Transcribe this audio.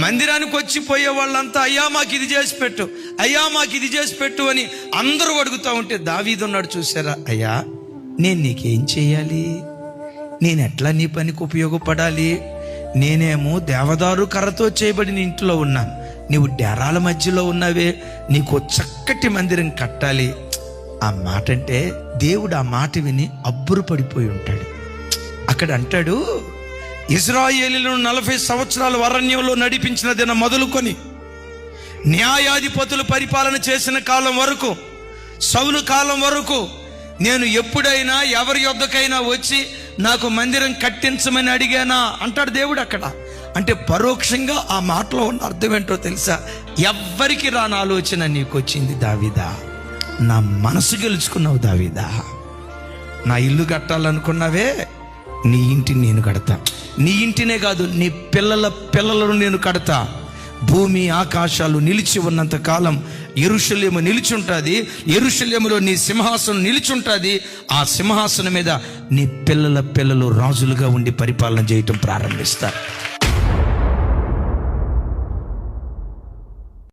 మందిరానికి వచ్చి పోయే వాళ్ళంతా అయ్యా మాకు ఇది చేసి పెట్టు, అయ్యా మాకు ఇది చేసి పెట్టు అని అందరూ అడుగుతూ ఉంటే దావీదు ఉన్నాడు, చూసారా, అయ్యా నేను నీకేం చేయాలి, నేను ఎట్లా నీ పనికి ఉపయోగపడాలి, నేనేమో దేవదారు కర్రతో చేయబడిన ఇంట్లో ఉన్నాను, నీవు డేరాల మధ్యలో ఉన్నావే, నీకు చక్కటి మందిరం కట్టాలి. ఆ మాట అంటే దేవుడు ఆ మాట విని అబ్బురు పడిపోయి ఉంటాడు. అక్కడ అంటాడు, ఇశ్రాయేలీయులను 40 సంవత్సరాలు అరణ్యంలో నడిపించిన దినం మొదలుకొని న్యాయాధిపతులు పరిపాలన చేసిన కాలం వరకు, సౌలు కాలం వరకు నేను ఎప్పుడైనా ఎవరి యొద్దకైనా వచ్చి నాకు మందిరం కట్టించమని అడిగానా అంటాడు దేవుడు అక్కడ. అంటే పరోక్షంగా ఆ మాటలో ఉన్న అర్థం ఏంటో తెలుసా? ఎవ్వరికి రాని ఆలోచన నీకు వచ్చింది దావీదా, నా మనసు గెలుచుకున్నావు దావీదా. నా ఇల్లు కట్టాలనుకున్నావే, నీ ఇంటిని నేను కడతా. నీ ఇంటినే కాదు, నీ పిల్లల పిల్లలను నేను కడతా. భూమి ఆకాశాలు నిలిచి ఉన్నంత కాలం యెరూషలేము నిలిచుంటుంది, యెరూషలేములో నీ సింహాసనం నిలిచుంటుంది. ఆ సింహాసనం మీద నీ పిల్లల పిల్లలు రాజులుగా ఉండి పరిపాలన చేయటం ప్రారంభిస్తారు.